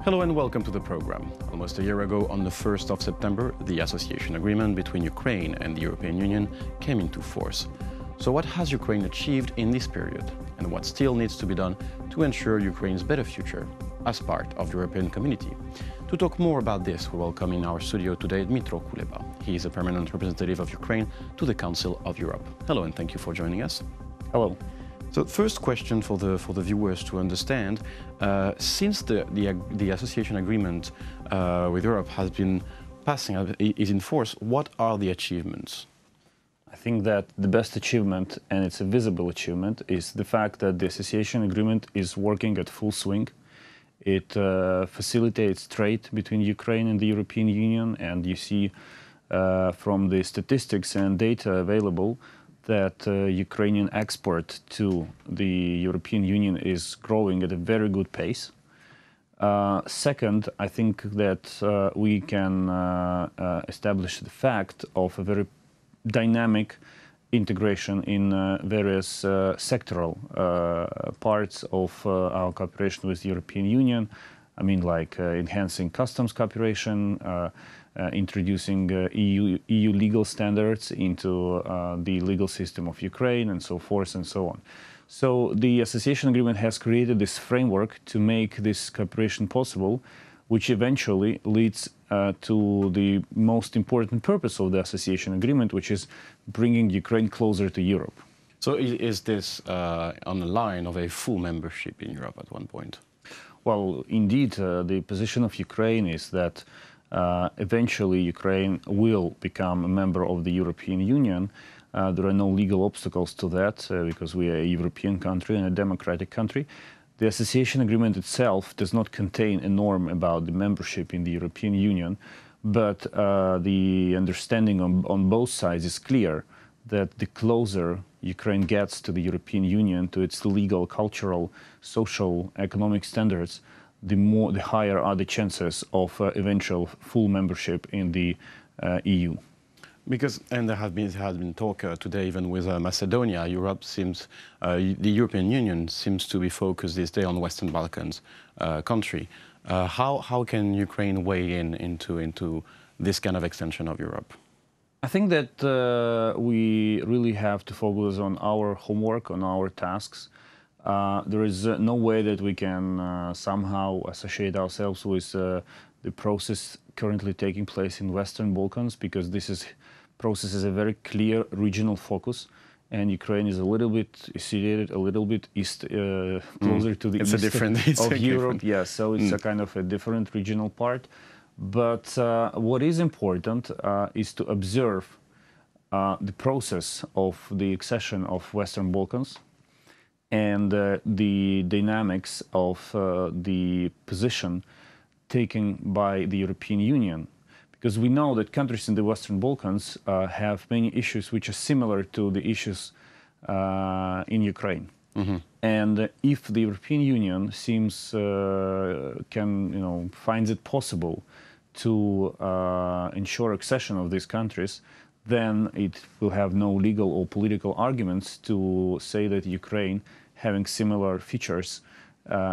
Hello and welcome to the program. Almost a year ago, on the 1st of September, the association agreement between Ukraine and the European Union came into force. So what has Ukraine achieved in this period, and what still needs to be done to ensure Ukraine's better future as part of the European community? To talk more about this, we welcome in our studio today Dmytro Kuleba. He is a permanent representative of Ukraine to the Council of Europe. Hello and thank you for joining us. Hello. So first question for the viewers to understand, since the association agreement with Europe has been passing, is in force, what are the achievements? I think that the best achievement, and it's a visible achievement, is the fact that the association agreement is working at full swing. It facilitates trade between Ukraine and the European Union, and you see from the statistics and data available that Ukrainian export to the European Union is growing at a very good pace. Second, I think that we can establish the fact of a very dynamic integration in various sectoral parts of our cooperation with the European Union. I mean, like enhancing customs cooperation, introducing EU legal standards into the legal system of Ukraine, and so forth and so on. So the association agreement has created this framework to make this cooperation possible, which eventually leads to the most important purpose of the association agreement, which is bringing Ukraine closer to Europe. So is this on the line of a full membership in Europe at one point? Well, indeed, the position of Ukraine is that eventually Ukraine will become a member of the European Union. There are no legal obstacles to that because we are a European country and a democratic country. The association agreement itself does not contain a norm about the membership in the European Union, but the understanding on both sides is clear that the closer Ukraine gets to the European Union, to its legal, cultural, social, economic standards, the higher are the chances of eventual full membership in the EU. Because, and there has been talk today even with Macedonia, the European Union seems to be focused this day on Western Balkans country. How can Ukraine weigh into this kind of extension of Europe? I think that we really have to focus on our homework, on our tasks. There is no way that we can somehow associate ourselves with the process currently taking place in Western Balkans, because this process is a very clear regional focus, and Ukraine is a little bit situated a little bit closer to the east of Europe. Yeah, so it's a kind of a different regional part. But what is important is to observe the process of the accession of Western Balkans and the dynamics of the position taken by the European Union. Because we know that countries in the Western Balkans have many issues which are similar to the issues in Ukraine. Mm-hmm. And if the European Union finds it possible to ensure accession of these countries, then it will have no legal or political arguments to say that Ukraine, having similar features,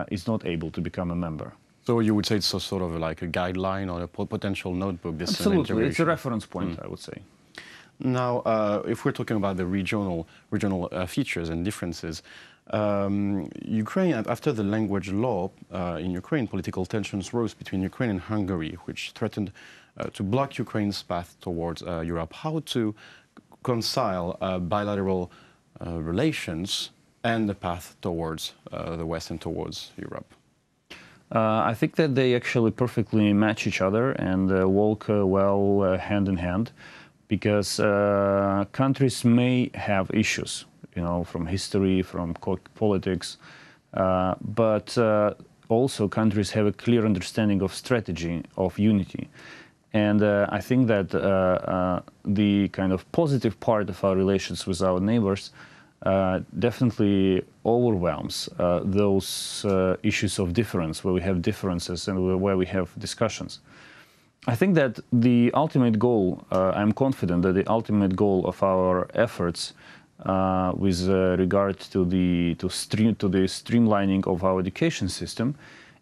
is not able to become a member. So you would say it's a sort of like a guideline or a potential notebook? Absolutely, it's a reference point, I would say. Now, if we're talking about the regional features and differences, Ukraine, after the language law in Ukraine, political tensions rose between Ukraine and Hungary, which threatened to block Ukraine's path towards Europe. How to reconcile bilateral relations and the path towards the West and towards Europe? I think that they actually perfectly match each other and walk well hand in hand, because countries may have issues, from history, from politics, but also countries have a clear understanding of strategy, of unity. And I think that the kind of positive part of our relations with our neighbors definitely overwhelms those issues of difference, where we have differences and where we have discussions. I think that the ultimate goal, I'm confident that the ultimate goal of our efforts with regard to the streamlining of our education system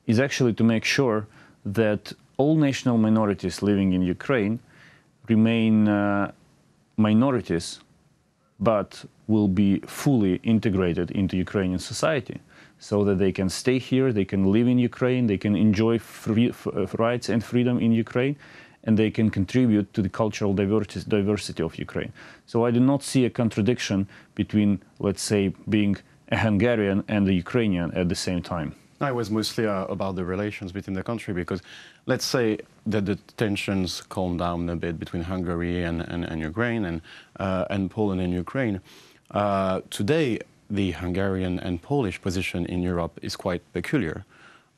is actually to make sure that all national minorities living in Ukraine remain minorities, but will be fully integrated into Ukrainian society, so that they can stay here, they can live in Ukraine, they can enjoy rights and freedom in Ukraine, and they can contribute to the cultural diversity of Ukraine. So I do not see a contradiction between, let's say, being a Hungarian and a Ukrainian at the same time. No, it was mostly about the relations between the country, because let's say that the tensions calm down a bit between Hungary and Ukraine and Poland and Ukraine. Today, the Hungarian and Polish position in Europe is quite peculiar.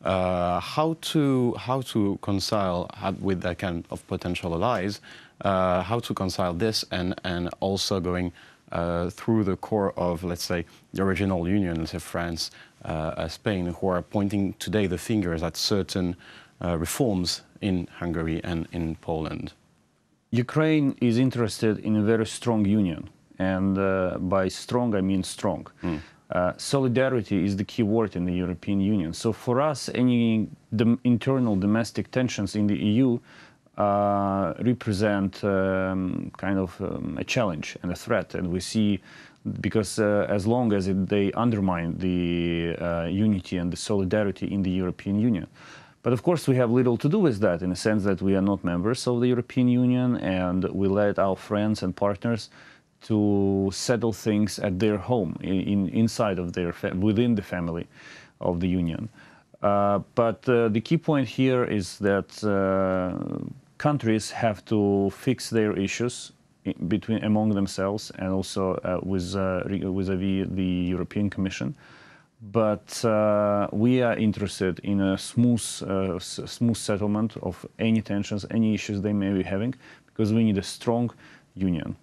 How to reconcile with that kind of potential allies, how to reconcile this and also going through the core of, let's say, the original union, let's say France, Spain, who are pointing today the fingers at certain reforms in Hungary and in Poland. Ukraine is interested in a very strong union, and by strong I mean strong. Solidarity is the key word in the European Union. So for us, any internal domestic tensions in the EU represent kind of a challenge and a threat, and we see, because as long as they undermine the unity and the solidarity in the European Union. But of course we have little to do with that, in the sense that we are not members of the European Union, and we let our friends and partners to settle things at their home, inside of their within the family of the Union. But the key point here is that countries have to fix their issues among themselves, and also vis-à-vis the European Commission. But we are interested in a smooth settlement of any tensions, any issues they may be having, because we need a strong union.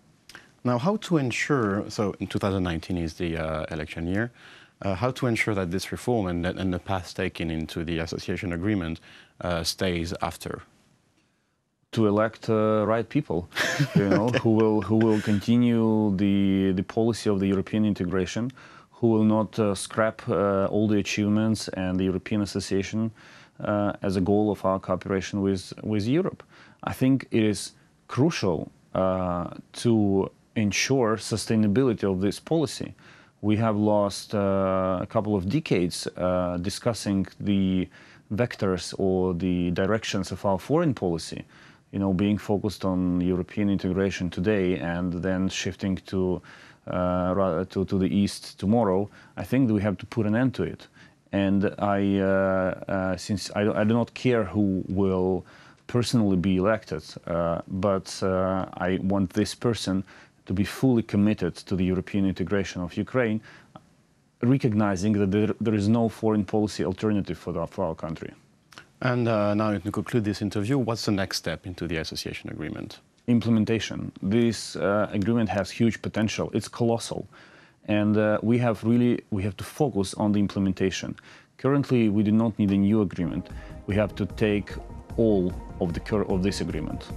Now, how to ensure, so in 2019 is the election year, how to ensure that this reform and the path taken into the association agreement stays after? To elect right people, you know, who will continue the policy of the European integration, who will not scrap all the achievements and the European association as a goal of our cooperation with Europe. I think it is crucial to ensure sustainability of this policy. We have lost a couple of decades discussing the vectors or the directions of our foreign policy, you know, being focused on European integration today and then shifting to the East tomorrow. I think that we have to put an end to it. And since I do not care who will personally be elected, but I want this person to be fully committed to the European integration of Ukraine, recognizing that there is no foreign policy alternative for our country. And now, to conclude this interview, what's the next step into the association agreement? Implementation. This agreement has huge potential. It's colossal. And we have to focus on the implementation. Currently, we do not need a new agreement. We have to take all of this agreement.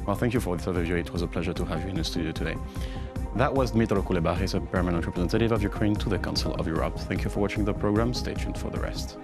Well, thank you for this overview. It was a pleasure to have you in the studio today. That was Dmytro Kuleba, he's a permanent representative of Ukraine to the Council of Europe. Thank you for watching the program. Stay tuned for the rest.